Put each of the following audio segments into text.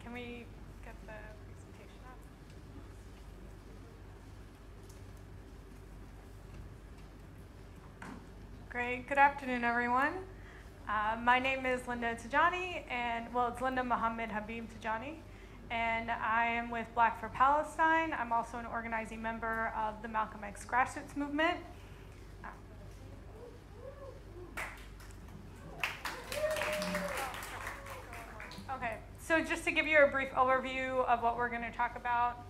Can we get the presentation up? Great. Good afternoon, everyone. My name is Linda Tigani, and well, it's Linda Mohammed Habib Tigani, and I am with Black for Palestine. I'm also an organizing member of the Malcolm X grassroots movement. Okay, so just to give you a brief overview of what we're going to talk about,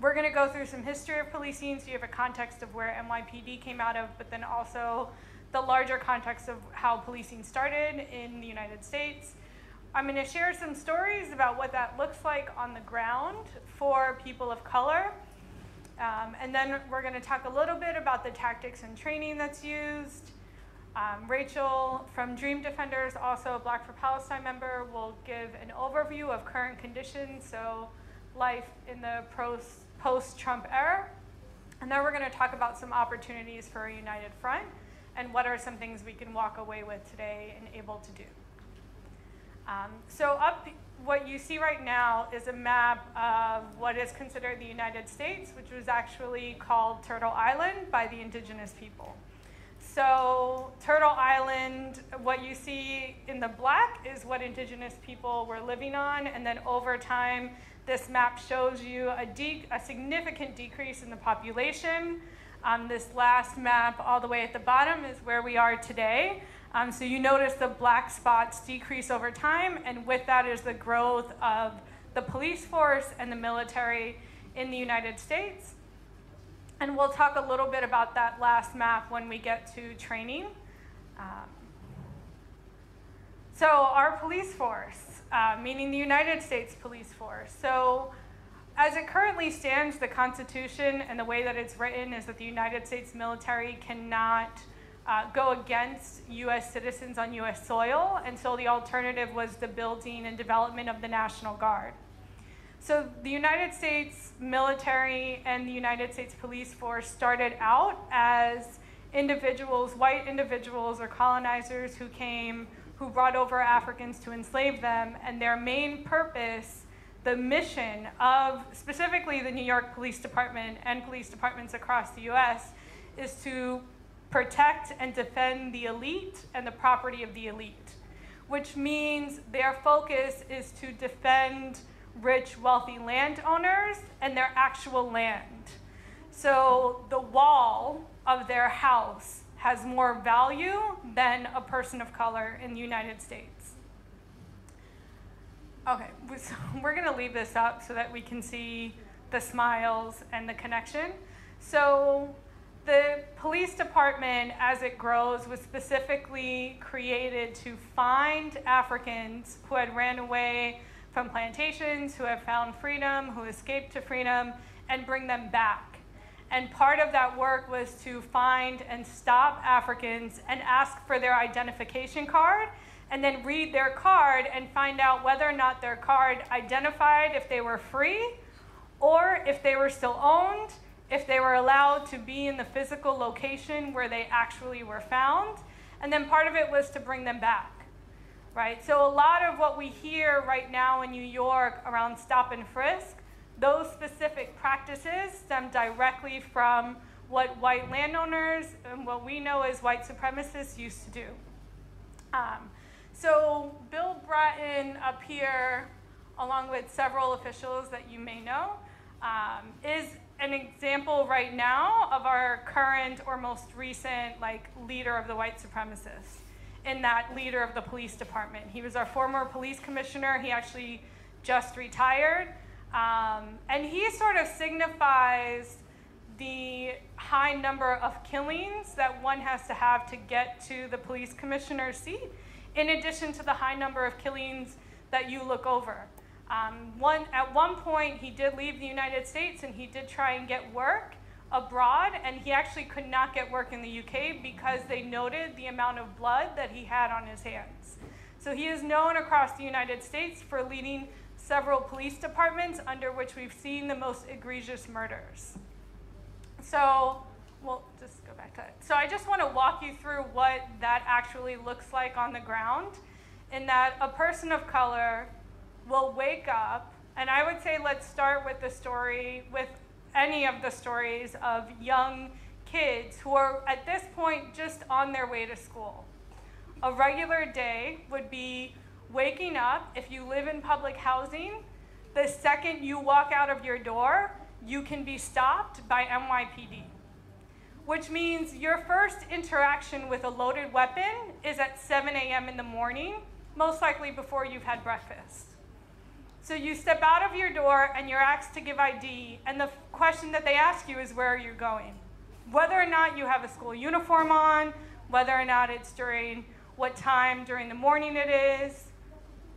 we're going to go through some history of policing so you have a context of where NYPD came out of, but then also the larger context of how policing started in the United States. I'm going to share some stories about what that looks like on the ground for people of color. And then we're going to talk a little bit about the tactics and training that's used. Rachel from Dream Defenders, also a Black for Palestine member, will give an overview of current conditions, so life in the post-Trump era. And then we're going to talk about some opportunities for a united front and what are some things we can walk away with today and able to do. What you see right now is a map of what is considered the United States, which was actually called Turtle Island by the indigenous people. So Turtle Island, what you see in the black is what indigenous people were living on, and then over time, this map shows you a significant decrease in the population. This last map all the way at the bottom is where we are today. So you notice the black spots decrease over time, and with that is the growth of the police force and the military in the United States. And we'll talk a little bit about that last map when we get to training. So our police force, meaning the United States police force. So as it currently stands, the Constitution and the way that it's written is that the United States military cannot go against US citizens on US soil, and so the alternative was the building and development of the National Guard. So the United States military and the United States police force started out as individuals, white individuals or colonizers who brought over Africans to enslave them, and their main purpose, the mission of specifically the New York Police Department and police departments across the US, is to protect and defend the elite and the property of the elite, which means their focus is to defend rich, wealthy landowners and their actual land. So the wall of their house has more value than a person of color in the United States. Okay, so we're gonna leave this up so that we can see the smiles and the connection. So the police department, as it grows, was specifically created to find Africans who had ran away from plantations, who have found freedom, who escaped to freedom, and bring them back. And part of that work was to find and stop Africans and ask for their identification card, and then read their card and find out whether or not their card identified if they were free, or if they were still owned, if they were allowed to be in the physical location where they actually were found, and then part of it was to bring them back. Right? So a lot of what we hear right now in New York around stop and frisk, those specific practices stem directly from what white landowners and what we know as white supremacists used to do. So Bill Bratton up here, along with several officials that you may know, is an example right now of our current or most recent leader of the white supremacists, in that leader of the police department. He was our former police commissioner. He actually just retired. And he sort of signifies the high number of killings that one has to have to get to the police commissioner's seat, in addition to the high number of killings that you look over. At one point, he did leave the United States and he did try and get work abroad, and he actually could not get work in the UK because they noted the amount of blood that he had on his hands. So he is known across the United States for leading several police departments under which we've seen the most egregious murders. So we'll just go back to it. So I just want to walk you through what that actually looks like on the ground, in that a person of color will wake up, and I would say let's start with the story, with any of the stories of young kids who are at this point just on their way to school. A regular day would be waking up. If you live in public housing, the second you walk out of your door, you can be stopped by NYPD, which means your first interaction with a loaded weapon is at 7 a.m. in the morning, most likely before you've had breakfast. So you step out of your door and you're asked to give ID, and the question that they ask you is where are you going? Whether or not you have a school uniform on, whether or not it's during what time during the morning it is,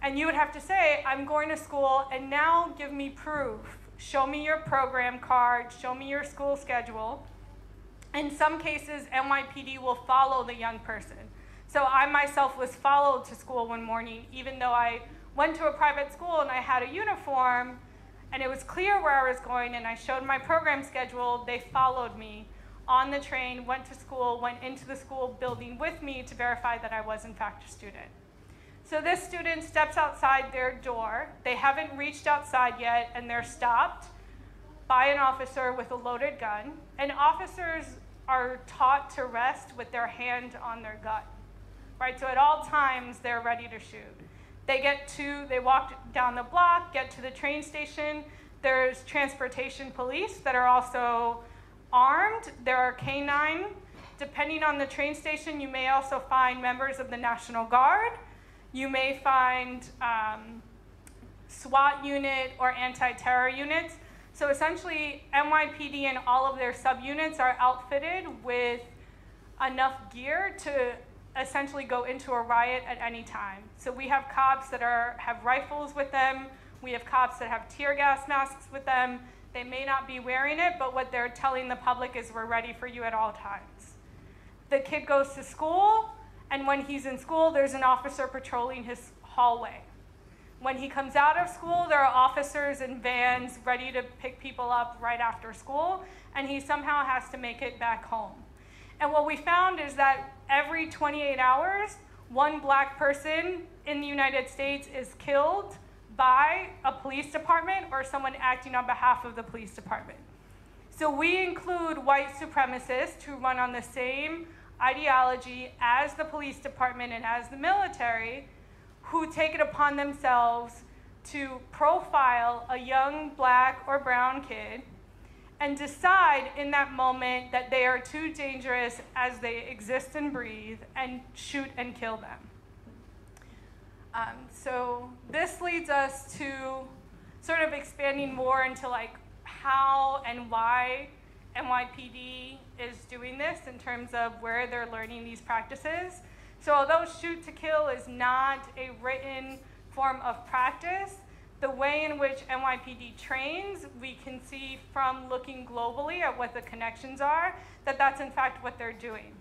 and you would have to say, I'm going to school, and now give me proof. Show me your program card, show me your school schedule. In some cases, NYPD will follow the young person. So I myself was followed to school one morning, even though I went to a private school and I had a uniform, and it was clear where I was going, and I showed my program schedule. They followed me on the train, went to school, went into the school building with me to verify that I was in fact a student. So this student steps outside their door. They haven't reached outside yet, and they're stopped by an officer with a loaded gun. And officers are taught to rest with their hand on their gun, right? So at all times, they're ready to shoot. They walk down the block, get to the train station. There's transportation police that are also armed. There are K-9. Depending on the train station, you may also find members of the National Guard. You may find SWAT unit or anti-terror units. So essentially, NYPD and all of their subunits are outfitted with enough gear to essentially go into a riot at any time. So we have cops that have rifles with them. We have cops that have tear gas masks with them. They may not be wearing it, but what they're telling the public is we're ready for you at all times. The kid goes to school, and when he's in school, there's an officer patrolling his hallway. When he comes out of school, there are officers in vans ready to pick people up right after school, and he somehow has to make it back home. And what we found is that every 28 hours, one black person in the United States is killed by a police department or someone acting on behalf of the police department. So we include white supremacists who run on the same ideology as the police department and as the military, who take it upon themselves to profile a young black or brown kid and decide in that moment that they are too dangerous as they exist and breathe and shoot and kill them. So this leads us to sort of expanding more into like how and why NYPD is doing this in terms of where they're learning these practices. So although shoot to kill is not a written form of practice, the way in which NYPD trains, we can see from looking globally at what the connections are, that that's in fact what they're doing,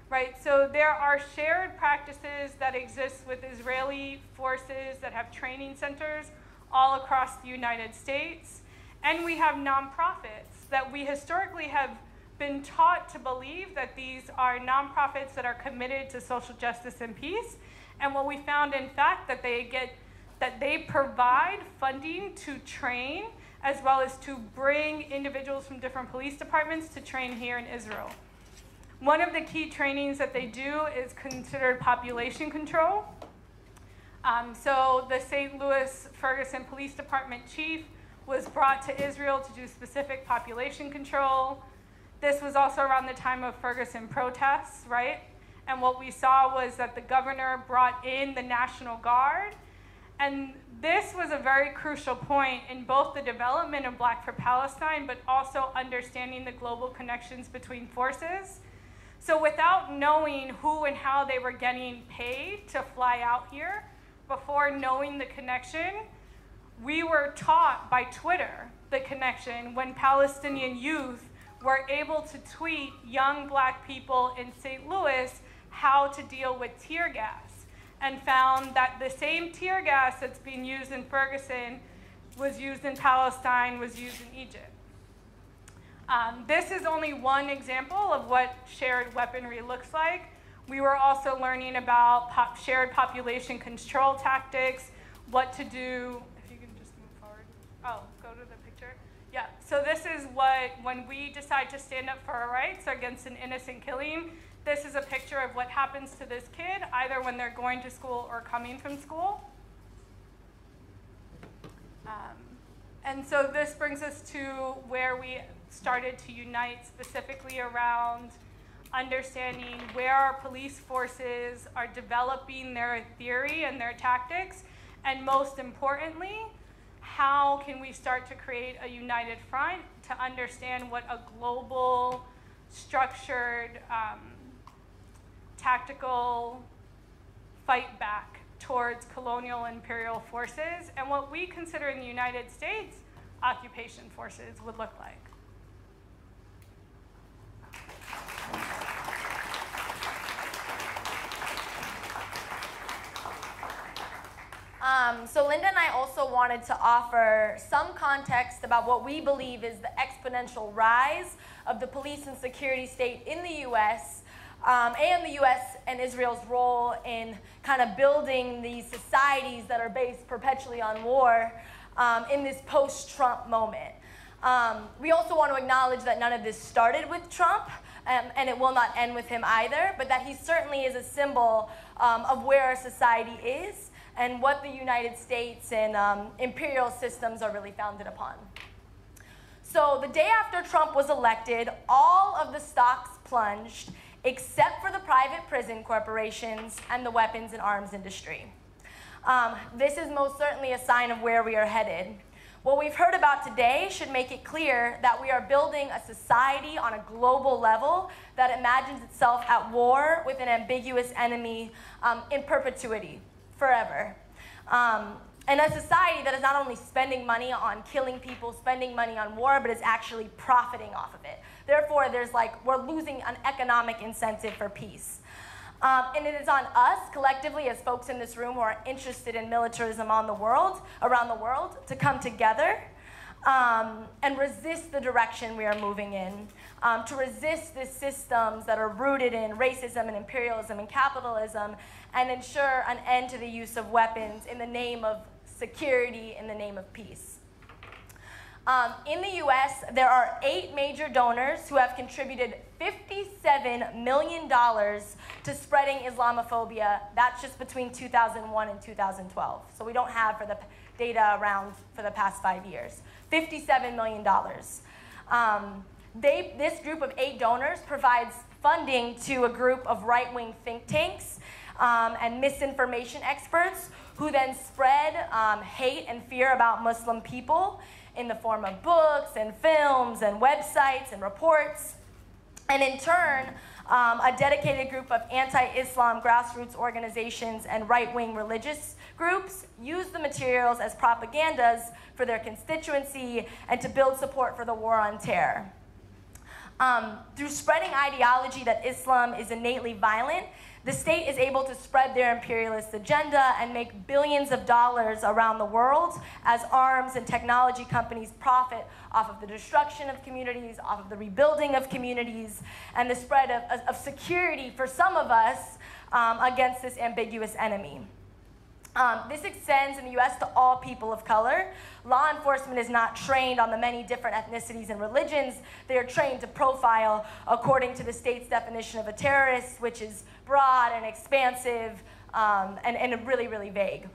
right? So there are shared practices that exist with Israeli forces that have training centers all across the United States. And we have nonprofits that we historically have been taught to believe that these are nonprofits that are committed to social justice and peace. And what we found, in fact, that they provide funding to train as well as to bring individuals from different police departments to train here in Israel. One of the key trainings that they do is considered population control. So the St. Louis Ferguson Police Department chief was brought to Israel to do specific population control. This was also around the time of Ferguson protests, right? And what we saw was that the governor brought in the National Guard. And this was a very crucial point in both the development of Black for Palestine, but also understanding the global connections between forces. So without knowing who and how they were getting paid to fly out here, before knowing the connection, we were taught by Twitter the connection when Palestinian youth were able to tweet young black people in St. Louis how to deal with tear gas, and found that the same tear gas that's being used in Ferguson was used in Palestine, was used in Egypt. This is only one example of what shared weaponry looks like. We were also learning about shared population control tactics, what to do, Oh, go to the picture. Yeah, so this is what, when we decide to stand up for our rights against an innocent killing, this is a picture of what happens to this kid, either when they're going to school or coming from school. And so this brings us to where we started to unite specifically around understanding where our police forces are developing their theory and their tactics, and most importantly, how can we start to create a united front to understand what a global, structured, tactical fight back towards colonial imperial forces and what we consider in the United States occupation forces would look like. So Linda and I also wanted to offer some context about what we believe is the exponential rise of the police and security state in the U.S. And the U.S. and Israel's role in kind of building these societies that are based perpetually on war in this post-Trump moment. We also want to acknowledge that none of this started with Trump, and it will not end with him either, but that he certainly is a symbol of where our society is and what the United States and imperial systems are really founded upon. So the day after Trump was elected, all of the stocks plunged except for the private prison corporations and the weapons and arms industry. This is most certainly a sign of where we are headed. What we've heard about today should make it clear that we are building a society on a global level that imagines itself at war with an ambiguous enemy in perpetuity, forever. And a society that is not only spending money on killing people, spending money on war, but is actually profiting off of it. Therefore, we're losing an economic incentive for peace. And it is on us, collectively, as folks in this room who are interested in militarism around the world, to come together and resist the direction we are moving in, to resist the systems that are rooted in racism and imperialism and capitalism, and ensure an end to the use of weapons in the name of security, in the name of peace. In the US, there are 8 major donors who have contributed $57 million to spreading Islamophobia. That's just between 2001 and 2012. So we don't have for the data around for the past 5 years. $57 million. This group of 8 donors provides funding to a group of right-wing think tanks and misinformation experts who then spread hate and fear about Muslim people in the form of books and films and websites and reports. And in turn, a dedicated group of anti-Islam grassroots organizations and right-wing religious groups use the materials as propagandas for their constituency and to build support for the war on terror. Through spreading ideology that Islam is innately violent, the state is able to spread their imperialist agenda and make billions of dollars around the world as arms and technology companies profit off of the destruction of communities, off of the rebuilding of communities, and the spread of security for some of us against this ambiguous enemy. This extends in the US to all people of color. Law enforcement is not trained on the many different ethnicities and religions. They are trained to profile according to the state's definition of a terrorist, which is broad and expansive and really, really vague.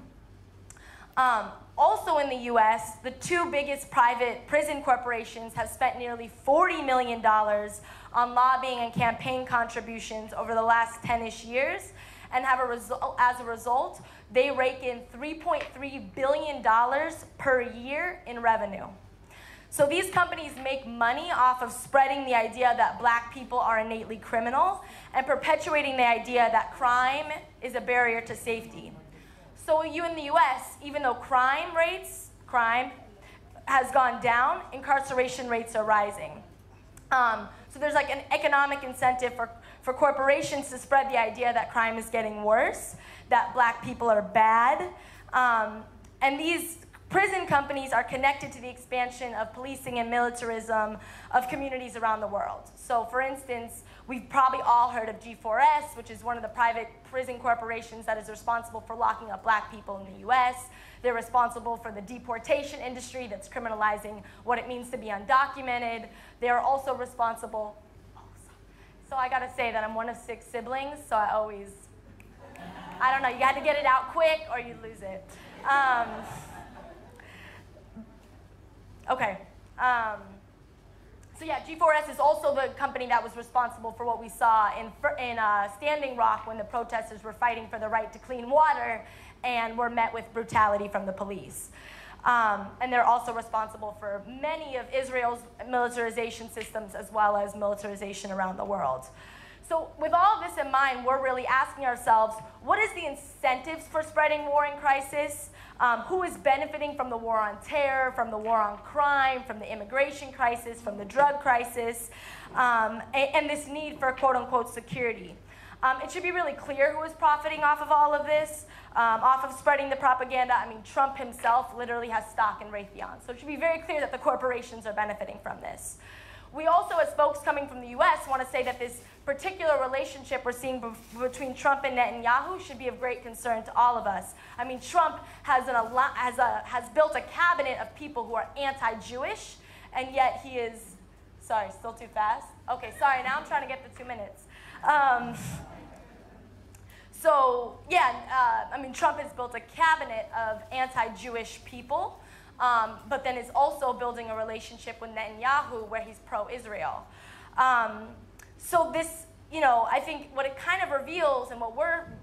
Also in the US, the 2 biggest private prison corporations have spent nearly $40 million on lobbying and campaign contributions over the last 10-ish years, and as a result, they rake in $3.3 billion per year in revenue. So these companies make money off of spreading the idea that black people are innately criminal and perpetuating the idea that crime is a barrier to safety. So in the US, even though crime has gone down, incarceration rates are rising. So there's like an economic incentive for corporations to spread the idea that crime is getting worse, that black people are bad. And these Prison companies are connected to the expansion of policing and militarism of communities around the world. So for instance, we've probably all heard of G4S, which is one of the private prison corporations that is responsible for locking up black people in the US. They're responsible for the deportation industry that's criminalizing what it means to be undocumented. They're also responsible, so I gotta say that I'm one of 6 siblings, so I always, I don't know, you got to get it out quick or you lose it. Okay. So yeah, G4S is also the company that was responsible for what we saw in Standing Rock when the protesters were fighting for the right to clean water and were met with brutality from the police. And they're also responsible for many of Israel's militarization systems as well as militarization around the world. So with all of this in mind, we're really asking ourselves, what is the incentives for spreading war and crisis? Who is benefiting from the war on terror, from the war on crime, from the immigration crisis, from the drug crisis, and this need for quote-unquote security? It should be really clear who is profiting off of all of this, off of spreading the propaganda. I mean, Trump himself literally has stock in Raytheon. So it should be very clear that the corporations are benefiting from this. We also, as folks coming from the US, want to say that this particular relationship we're seeing between Trump and Netanyahu should be of great concern to all of us. I mean, Trump has built a cabinet of people who are anti-Jewish, and yet he is, sorry, still too fast? Okay, sorry, now I'm trying to get the 2 minutes. So, yeah, I mean, Trump has built a cabinet of anti-Jewish people, but then is also building a relationship with Netanyahu where he's pro-Israel. So this, you know, I think what it kind of reveals and what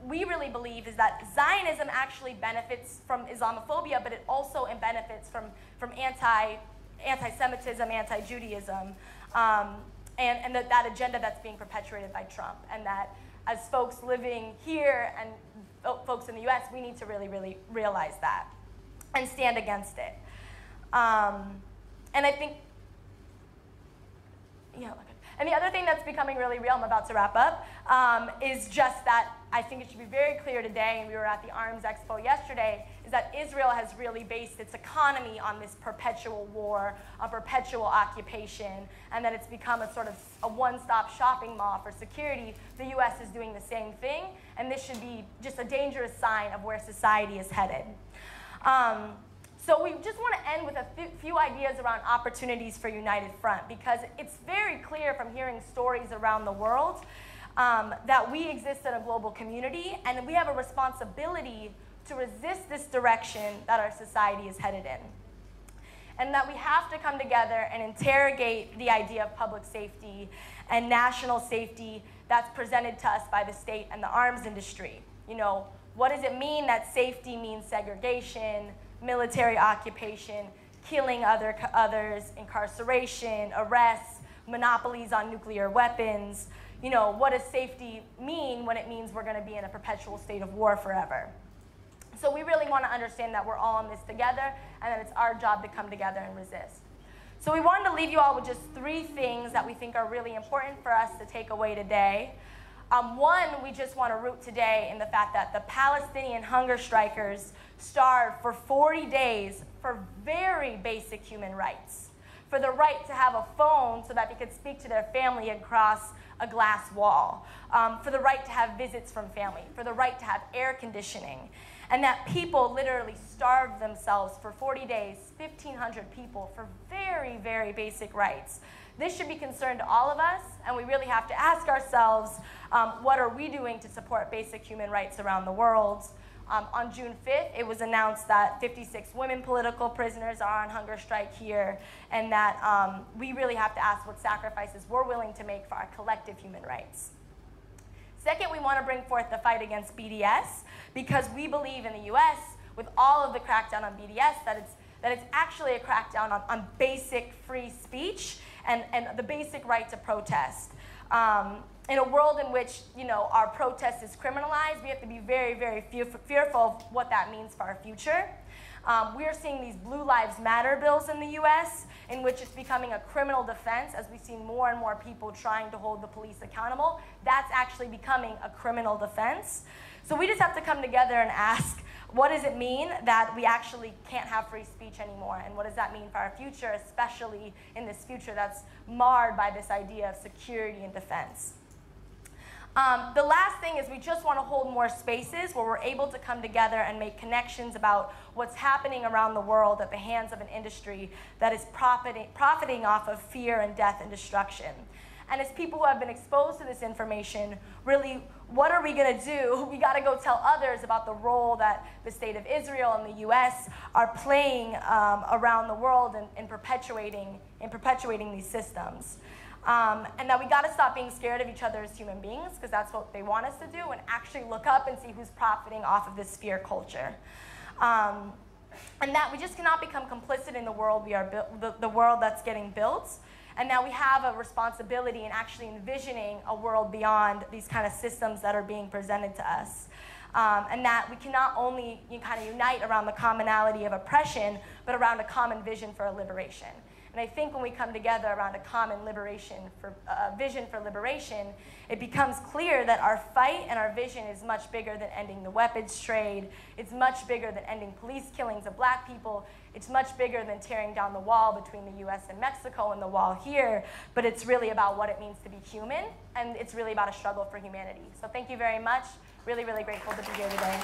we really believe is that Zionism actually benefits from Islamophobia, but it also benefits from anti-Semitism, anti-Judaism, and that agenda that's being perpetuated by Trump. And that as folks living here and folks in the US, we need to really, really realize that and stand against it. And I think, yeah, and the other thing that's becoming really real, I'm about to wrap up, is just that I think it should be very clear today, and we were at the Arms Expo yesterday, is that Israel has really based its economy on this perpetual war, a perpetual occupation, and that it's become a sort of a one-stop shopping mall for security. The US is doing the same thing, and this should be just a dangerous sign of where society is headed. So we just want to end with a few ideas around opportunities for United Front, because it's very clear from hearing stories around the world that we exist in a global community, and we have a responsibility to resist this direction that our society is headed in. And that we have to come together and interrogate the idea of public safety and national safety that's presented to us by the state and the arms industry. You know, what does it mean that safety means segregation, military occupation, killing others, incarceration, arrests, monopolies on nuclear weapons? You know, what does safety mean when it means we're going to be in a perpetual state of war forever? So we really want to understand that we're all in this together and that it's our job to come together and resist. So we wanted to leave you all with just 3 things that we think are really important for us to take away today. One, we just want to root today in the fact that the Palestinian hunger strikers starved for 40 days for very basic human rights. For the right to have a phone so that they could speak to their family across a glass wall. For the right to have visits from family. For the right to have air conditioning. And that people literally starved themselves for 40 days, 1,500 people, for very, very basic rights. This should be concern to all of us, and we really have to ask ourselves, what are we doing to support basic human rights around the world? On June 5th, it was announced that 56 women political prisoners are on hunger strike here, and that we really have to ask what sacrifices we're willing to make for our collective human rights. Second, we want to bring forth the fight against BDS, because we believe in the US, with all of the crackdown on BDS, that it's actually a crackdown on basic free speech and the basic right to protest. In a world in which, you know, our protest is criminalized, we have to be very, very fearful of what that means for our future. We are seeing these Blue Lives Matter bills in the US, in which it's becoming a criminal defense as we see more and more people trying to hold the police accountable. That's actually becoming a criminal defense. So we just have to come together and ask, What does it mean that we actually can't have free speech anymore? And what does that mean for our future, especially in this future that's marred by this idea of security and defense? The last thing is we just want to hold more spaces where we're able to come together and make connections about what's happening around the world at the hands of an industry that is profiting off of fear and death and destruction. And as people who have been exposed to this information, really, what are we going to do? We got to go tell others about the role that the state of Israel and the US are playing around the world in perpetuating these systems. And that we got to stop being scared of each other as human beings, because that's what they want us to do, and actually look up and see who's profiting off of this fear culture. And that we just cannot become complicit in the world the world that's getting built. And now we have a responsibility in actually envisioning a world beyond these kind of systems that are being presented to us. And that we cannot only kind of unite around the commonality of oppression, but around a common vision for a liberation. And I think when we come together around a common vision for liberation, it becomes clear that our fight and our vision is much bigger than ending the weapons trade. It's much bigger than ending police killings of black people. It's much bigger than tearing down the wall between the US and Mexico and the wall here. But it's really about what it means to be human, and it's really about a struggle for humanity. So thank you very much. Really, really grateful to be here today.